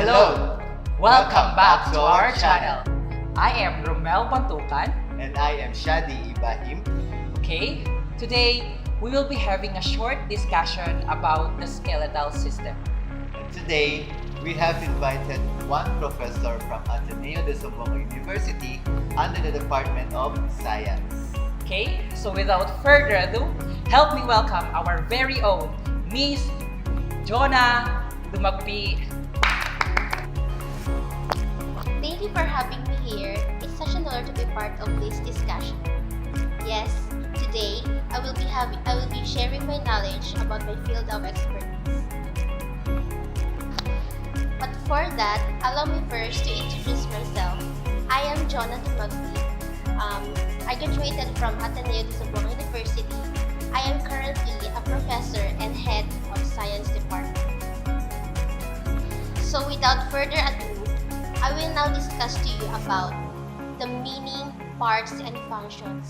Hello! Welcome back to our channel. I am Romel Bantukan. And I am Shadi Ibrahim. Okay, today we will be having a short discussion about the skeletal system. And today, we have invited one professor from Ateneo de Sumbong University under the Department of Science. Okay, so without further ado, help me welcome our very own Miss Jonah Dumagpi. Thank you for having me here. It's such an honor to be part of this discussion. Yes, today I will be sharing my knowledge about my field of expertise. But for that, allow me first to introduce myself. I am Jonah Dumagpi. I graduated from Ateneo de Sumbong University. I am currently a professor and head of science department. So without further ado, I will now discuss to you about the meaning, parts, and functions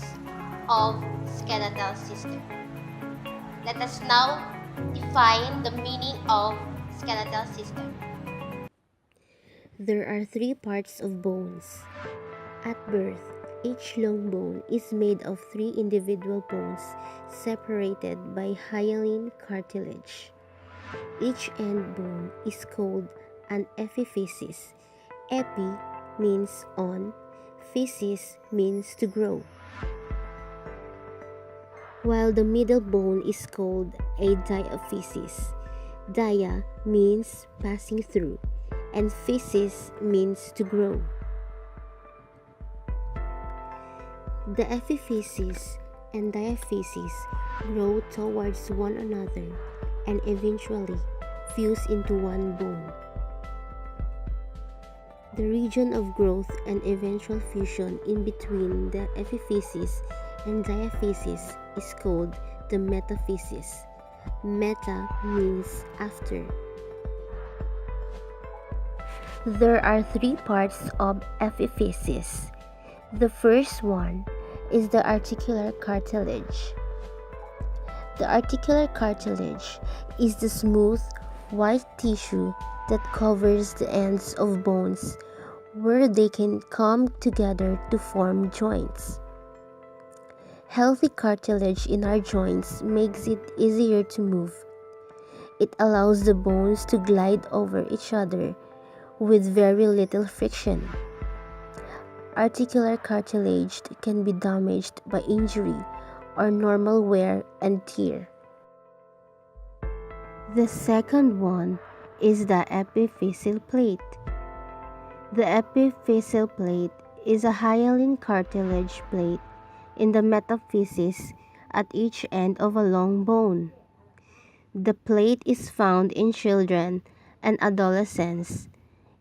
of skeletal system. Let us now define the meaning of skeletal system. There are three parts of bones. At birth, each long bone is made of three individual bones separated by hyaline cartilage. Each end bone is called an epiphysis. Epi means on, physis means to grow. While the middle bone is called a diaphysis. Dia means passing through, and physis means to grow. The epiphysis and diaphysis grow towards one another and eventually fuse into one bone. The region of growth and eventual fusion in between the epiphysis and diaphysis is called the metaphysis. Meta means after. There are three parts of epiphysis. The first one is the articular cartilage. The articular cartilage is the smooth, white tissue that covers the ends of bones where they can come together to form joints. Healthy cartilage in our joints makes it easier to move. It allows the bones to glide over each other with very little friction. Articular cartilage can be damaged by injury or normal wear and tear. The second one is the epiphyseal plate. The epiphyseal plate is a hyaline cartilage plate in the metaphysis at each end of a long bone. The plate is found in children and adolescents.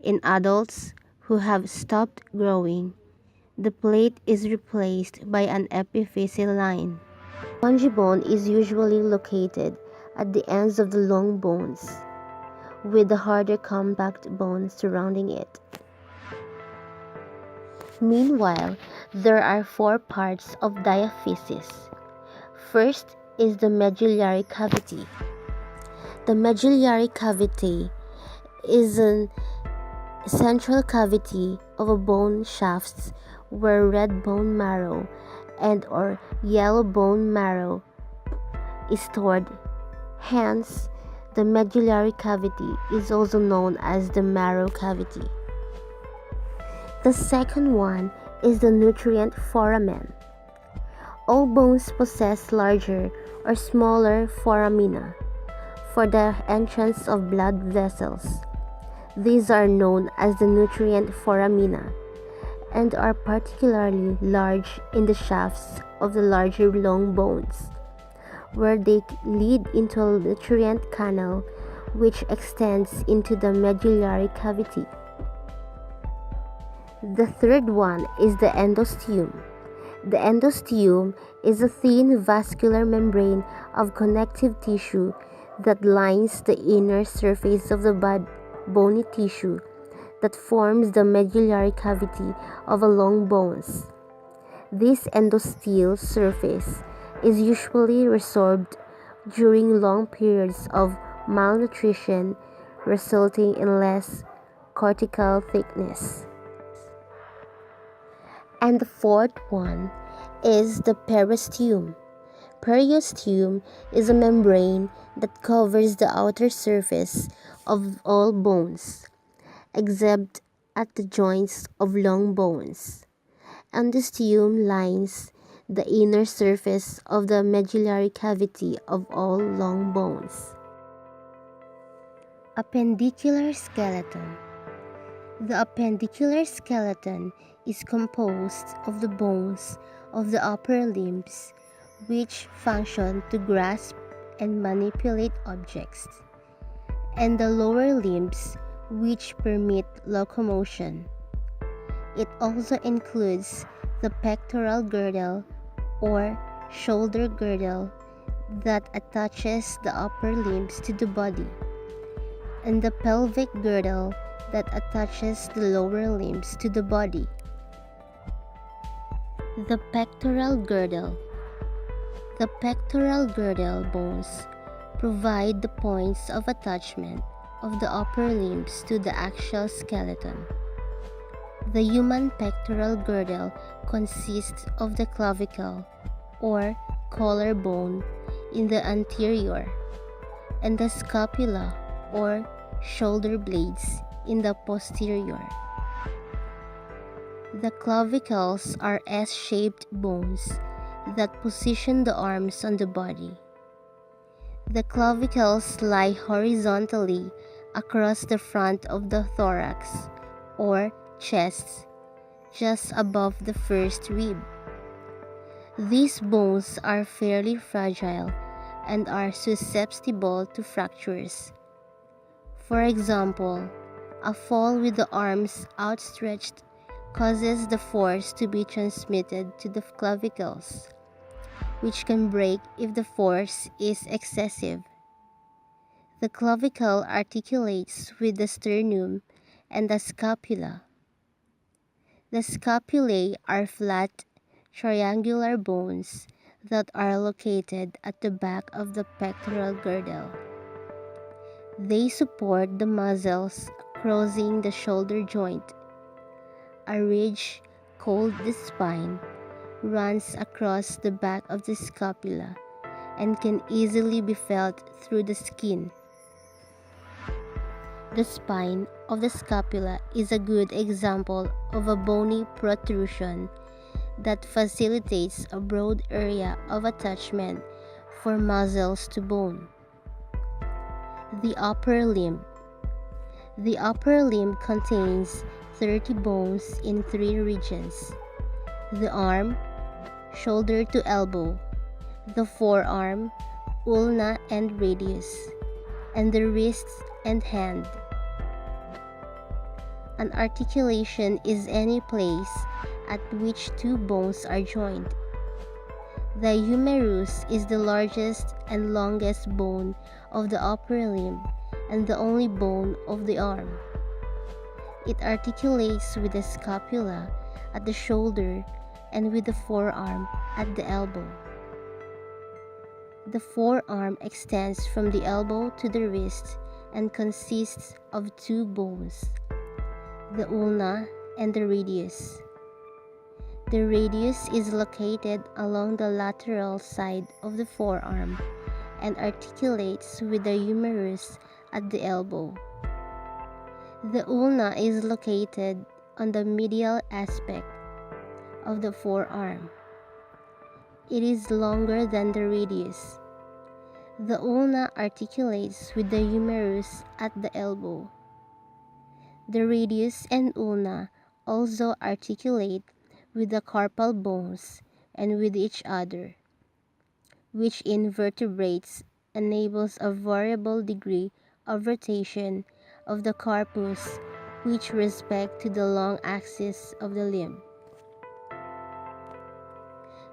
In adults who have stopped growing, the plate is replaced by an epiphyseal line. Spongy bone is usually located at the ends of the long bones, with the harder compact bone surrounding it. Meanwhile, there are four parts of diaphysis. First is the medullary cavity. The medullary cavity is an central cavity of a bone shafts where red bone marrow and or yellow bone marrow is stored. Hence, the medullary cavity is also known as the marrow cavity. The second one is the nutrient foramen. All bones possess larger or smaller foramina for the entrance of blood vessels. These are known as the nutrient foramina and are particularly large in the shafts of the larger long bones, where they lead into a nutrient canal which extends into the medullary cavity. The third one is the endosteum. The endosteum is a thin vascular membrane of connective tissue that lines the inner surface of the bony tissue that forms the medullary cavity of a long bones. This endosteal surface is usually resorbed during long periods of malnutrition, resulting in less cortical thickness. And the fourth one is the periosteum. Periosteum is a membrane that covers the outer surface of all bones, except at the joints of long bones. Endosteum lines the inner surface of the medullary cavity of all long bones. Appendicular skeleton. The appendicular skeleton is composed of the bones of the upper limbs, which function to grasp and manipulate objects, and the lower limbs, which permit locomotion. It also includes the pectoral girdle or shoulder girdle that attaches the upper limbs to the body, and the pelvic girdle that attaches the lower limbs to the body. The pectoral girdle. The pectoral girdle bones provide the points of attachment of the upper limbs to the axial skeleton. The human pectoral girdle consists of the clavicle or collarbone in the anterior and the scapula or shoulder blades in the posterior. The clavicles are S-shaped bones that position the arms on the body. The clavicles lie horizontally across the front of the thorax or chest, just above the first rib. These bones are fairly fragile and are susceptible to fractures. For example, a fall with the arms outstretched causes the force to be transmitted to the clavicles, which can break if the force is excessive. The clavicle articulates with the sternum and the scapula. The scapulae are flat, triangular bones that are located at the back of the pectoral girdle. They support the muscles crossing the shoulder joint. A ridge, called the spine, runs across the back of the scapula and can easily be felt through the skin. The spine of the scapula is a good example of a bony protrusion that facilitates a broad area of attachment for muscles to bone. The upper limb. The upper limb contains 30 bones in 3 regions: the arm, shoulder to elbow, the forearm, ulna and radius, and the wrists and hand. An articulation is any place at which 2 bones are joined. The humerus is the largest and longest bone of the upper limb and the only bone of the arm. It articulates with the scapula at the shoulder and with the forearm at the elbow. The forearm extends from the elbow to the wrist and consists of 2 bones, the ulna and the radius. The radius is located along the lateral side of the forearm and articulates with the humerus at the elbow. The ulna is located on the medial aspect of the forearm. It is longer than the radius. The ulna articulates with the humerus at the elbow. The radius and ulna also articulate with the carpal bones and with each other, which in vertebrates enables a variable degree of rotation of the carpus with respect to the long axis of the limb.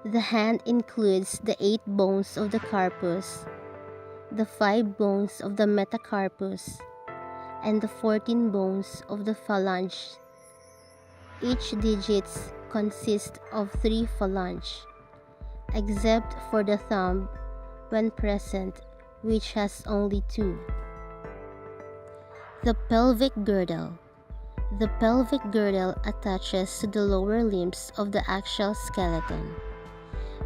The hand includes the 8 bones of the carpus, the 5 bones of the metacarpus, and the 14 bones of the phalange. Each digit consists of 3 phalanges, except for the thumb when present, which has only 2. The pelvic girdle. The pelvic girdle attaches to the lower limbs of the axial skeleton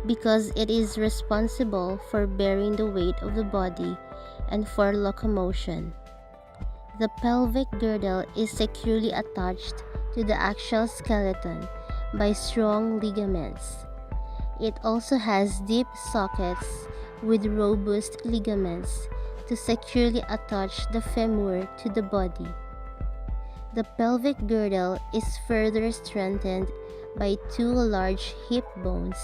because it is responsible for bearing the weight of the body and for locomotion. The pelvic girdle is securely attached to the axial skeleton by strong ligaments. It also has deep sockets with robust ligaments to securely attach the femur to the body. The pelvic girdle is further strengthened by two large hip bones.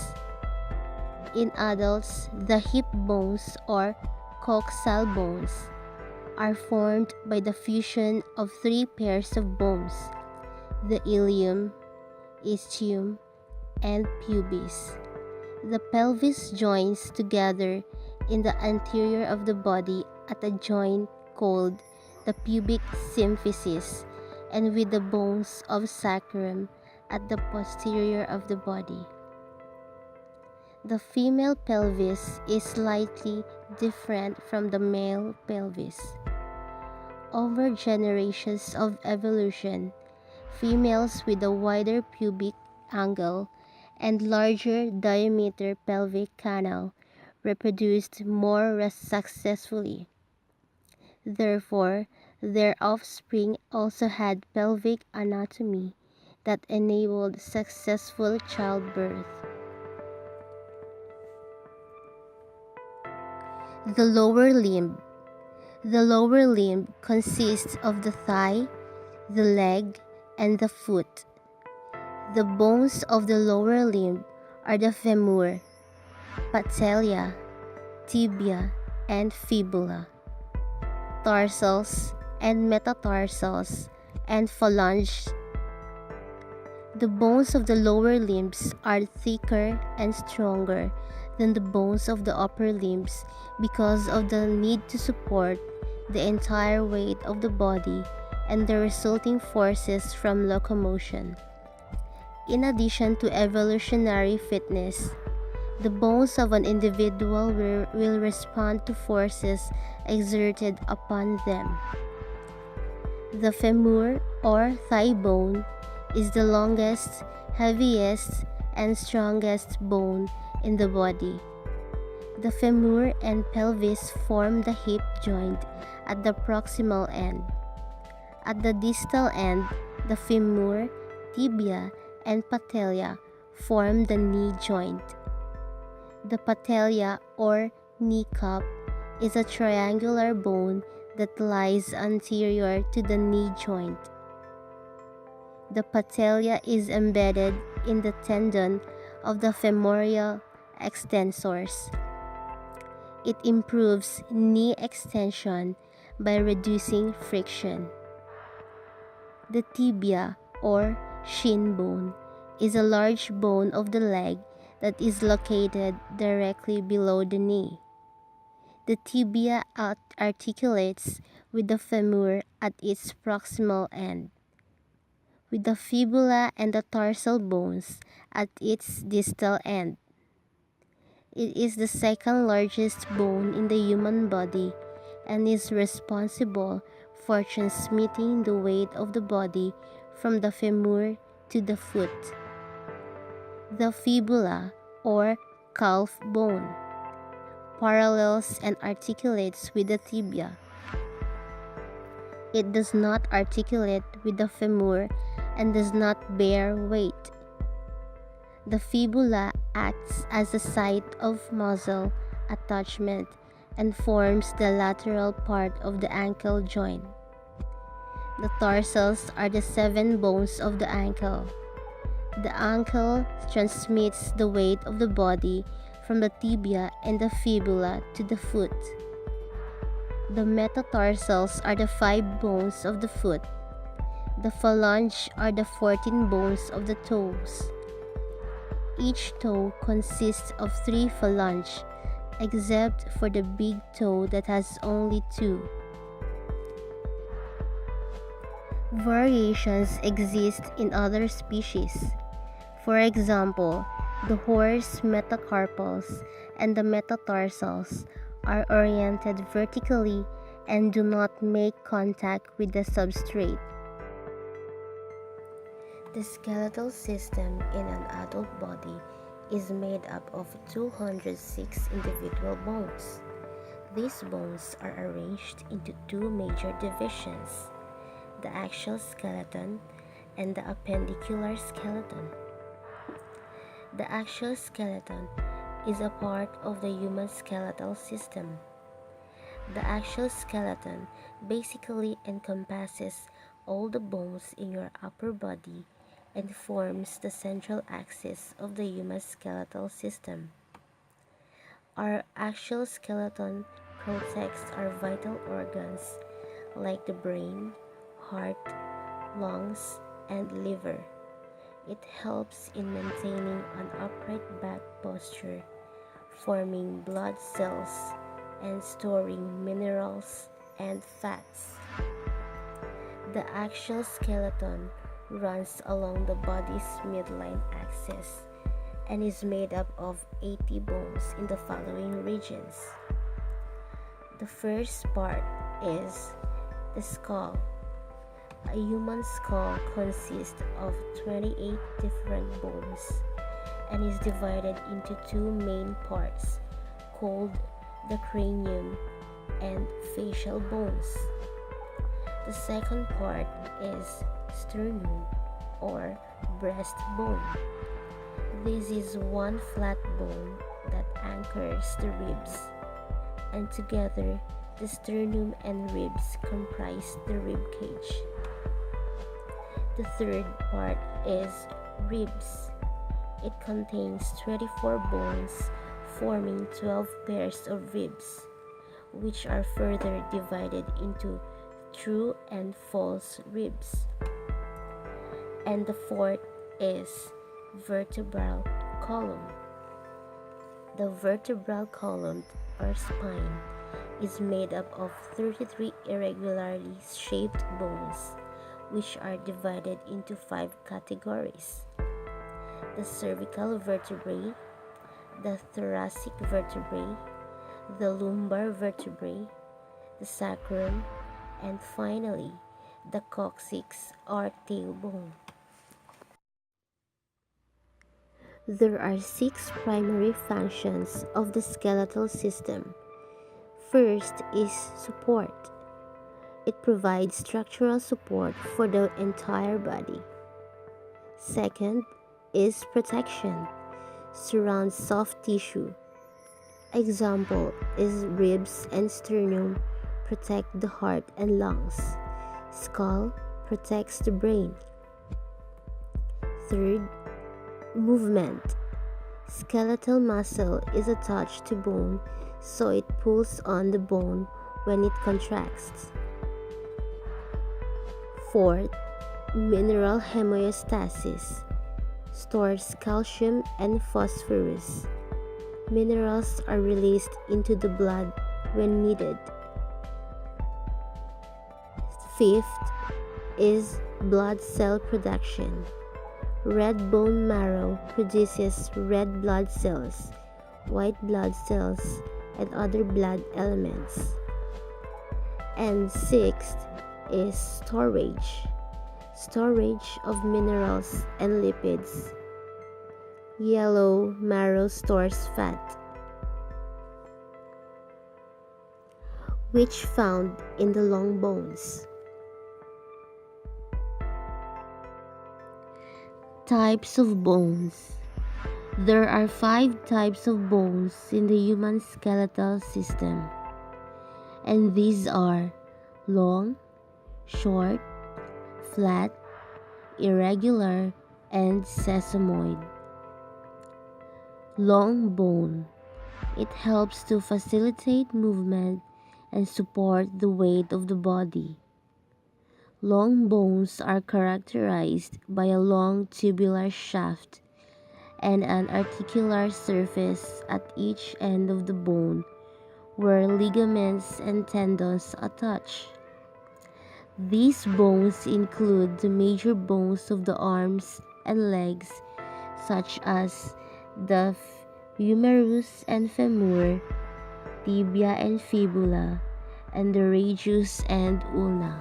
In adults, the hip bones or coxal bones are formed by the fusion of three pairs of bones: the ilium, ischium, and pubis. The pelvis joins together in the anterior of the body at a joint called the pubic symphysis and with the bones of sacrum at the posterior of the body. The female pelvis is slightly different from the male pelvis. Over generations of evolution, females with a wider pubic angle and larger diameter pelvic canal reproduced more successfully. Therefore, their offspring also had pelvic anatomy that enabled successful childbirth. The lower limb. The lower limb consists of the thigh, the leg, and the foot. The bones of the lower limb are the femur, patella, tibia, and fibula, tarsals and metatarsals, and phalanges. The bones of the lower limbs are thicker and stronger than the bones of the upper limbs because of the need to support the entire weight of the body and the resulting forces from locomotion. In addition to evolutionary fitness, the bones of an individual will respond to forces exerted upon them. The femur or thigh bone is the longest, heaviest, and strongest bone in the body. The femur and pelvis form the hip joint at the proximal end. At the distal end, the femur, tibia, and patella form the knee joint. The patella or kneecap is a triangular bone that lies anterior to the knee joint. The patella is embedded in the tendon of the femoral extensors. It improves knee extension by reducing friction. The tibia or shin bone is a large bone of the leg that is located directly below the knee. The tibia articulates with the femur at its proximal end, with the fibula and the tarsal bones at its distal end. It is the second largest bone in the human body and is responsible for transmitting the weight of the body from the femur to the foot. The fibula or calf bone parallels and articulates with the tibia. It does not articulate with the femur and does not bear weight. The fibula acts as a site of muscle attachment and forms the lateral part of the ankle joint. The tarsals are the 7 bones of the ankle. The ankle transmits the weight of the body from the tibia and the fibula to the foot. The metatarsals are the 5 bones of the foot. The phalanges are the 14 bones of the toes. Each toe consists of 3 phalanges, except for the big toe that has only 2. Variations exist in other species. For example, the horse metacarpals and the metatarsals are oriented vertically and do not make contact with the substrate. The skeletal system in an adult body is made up of 206 individual bones. These bones are arranged into two major divisions: the axial skeleton and the appendicular skeleton. The axial skeleton is a part of the human skeletal system. The axial skeleton basically encompasses all the bones in your upper body and forms the central axis of the human skeletal system. Our axial skeleton protects our vital organs like the brain, heart, lungs, and liver. It helps in maintaining an upright back posture, forming blood cells, and storing minerals and fats. The axial skeleton runs along the body's midline axis and is made up of 80 bones in the following regions. The first part is the skull. A human skull consists of 28 different bones and is divided into two main parts called the cranium and facial bones. The second part is sternum or breastbone. This is one flat bone that anchors the ribs, and together the sternum and ribs comprise the rib cage. The third part is ribs. It contains 24 bones forming 12 pairs of ribs, which are further divided into true and false ribs. And the fourth is vertebral column. The vertebral column or spine is made up of 33 irregularly shaped bones, which are divided into 5 categories: the cervical vertebrae, the thoracic vertebrae, the lumbar vertebrae, the sacrum, and finally, the coccyx or tailbone. There are 6 primary functions of the skeletal system. First is support. It provides structural support for the entire body. Second is protection. Surrounds soft tissue. Example is ribs and sternum protect the heart and lungs. Skull protects the brain. Third, movement. Skeletal muscle is attached to bone, so it pulls on the bone when it contracts. Fourth, mineral homeostasis. Stores calcium and phosphorus. Minerals are released into the blood when needed. Fifth is blood cell production. Red bone marrow produces red blood cells, white blood cells, and other blood elements. And sixth is storage. Storage of minerals and lipids. Yellow marrow stores fat, which found in the long bones. Types of bones. There are 5 types of bones in the human skeletal system, and these are long, short, flat, irregular, and sesamoid. Long bone. It helps to facilitate movement and support the weight of the body. Long bones are characterized by a long tubular shaft and an articular surface at each end of the bone where ligaments and tendons attach. These bones include the major bones of the arms and legs, such as the humerus and femur, tibia and fibula, and the radius and ulna.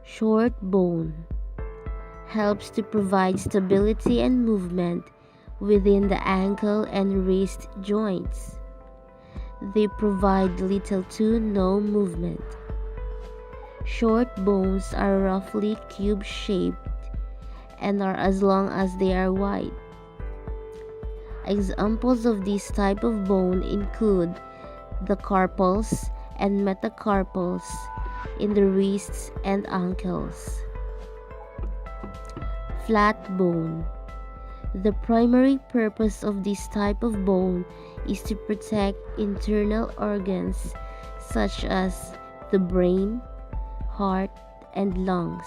Short bone. helps to provide stability and movement within the ankle and wrist joints. They provide little to no movement. Short bones are roughly cube-shaped and are as long as they are wide. Examples of this type of bone include the carpals and metacarpals in the wrists and ankles. Flat bone. The primary purpose of this type of bone is to protect internal organs such as the brain, heart, and lungs.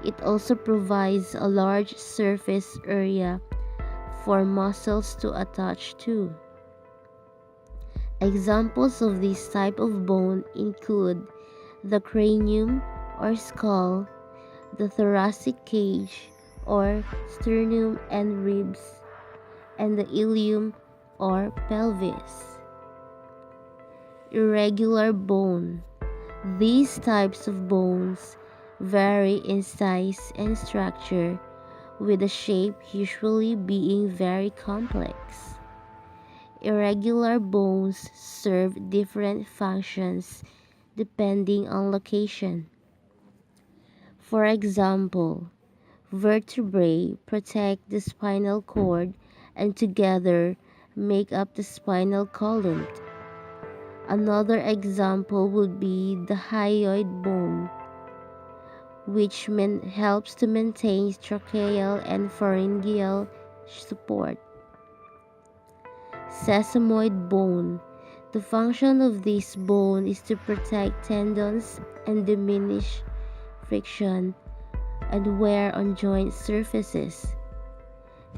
It also provides a large surface area for muscles to attach to. Examples of this type of bone include the cranium or skull, the thoracic cage or sternum and ribs, and the ilium or pelvis. Irregular bone. These types of bones vary in size and structure, with the shape usually being very complex. Irregular bones serve different functions depending on location. For example, vertebrae protect the spinal cord and together make up the spinal column. Another example would be the hyoid bone, which helps to maintain tracheal and pharyngeal support. Sesamoid bone. The function of this bone is to protect tendons and diminish friction and wear on joint surfaces.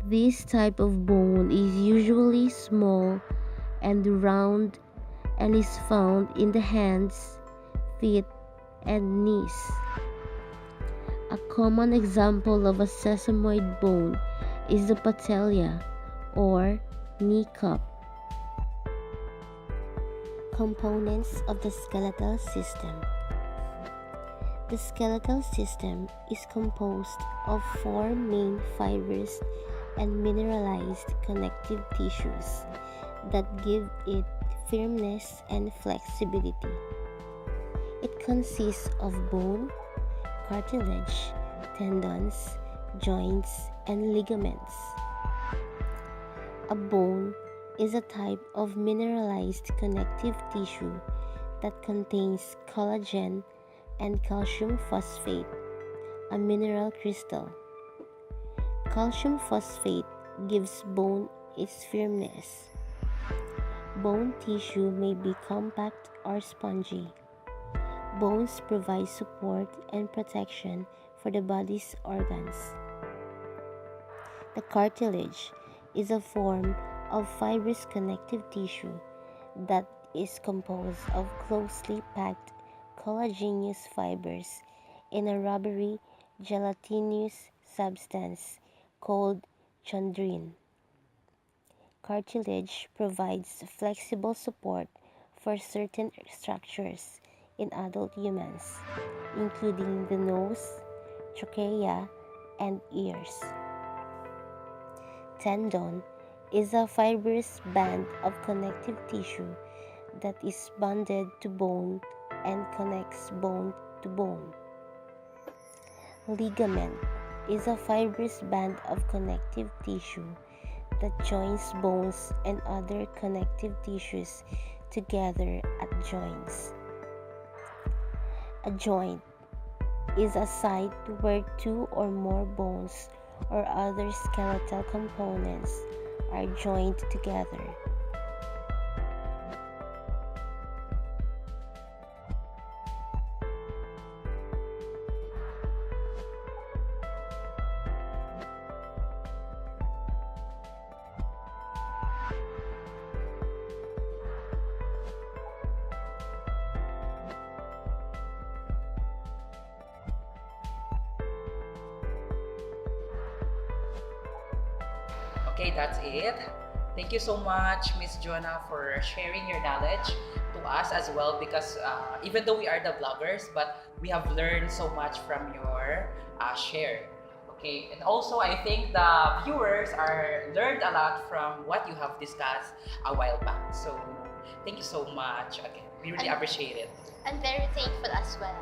This type of bone is usually small and round and is found in the hands, feet, and knees. A common example of a sesamoid bone is the patella or kneecap. Components of the skeletal system. The skeletal system is composed of four main fibrous and mineralized connective tissues that give it firmness and flexibility. It consists of bone, cartilage, tendons, joints, and ligaments. A bone is a type of mineralized connective tissue that contains collagen and calcium phosphate, a mineral crystal. Calcium phosphate gives bone its firmness. Bone tissue may be compact or spongy. Bones provide support and protection for the body's organs. The cartilage is a form of fibrous connective tissue that is composed of closely packed collagenous fibers in a rubbery, gelatinous substance called chondrin. Cartilage provides flexible support for certain structures in adult humans, including the nose, trachea, and ears. Tendon is a fibrous band of connective tissue that is bonded to bone and connects bone to bone. Ligament is a fibrous band of connective tissue that joins bones and other connective tissues together at joints. A joint is a site where two or more bones or other skeletal components are joined together. Okay, that's it. Thank you so much, Miss Jonah, for sharing your knowledge to us as well. Because even though we are the vloggers, but we have learned so much from your share. Okay, and also I think the viewers are learned a lot from what you have discussed a while back. So thank you so much again. We really And- appreciate it. I'm very thankful as well.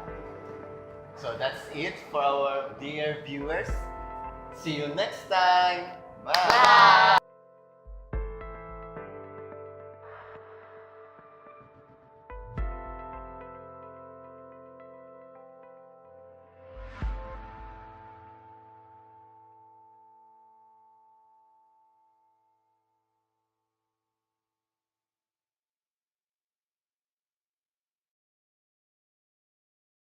So that's it for our dear viewers. See you next time. Bye. Bye.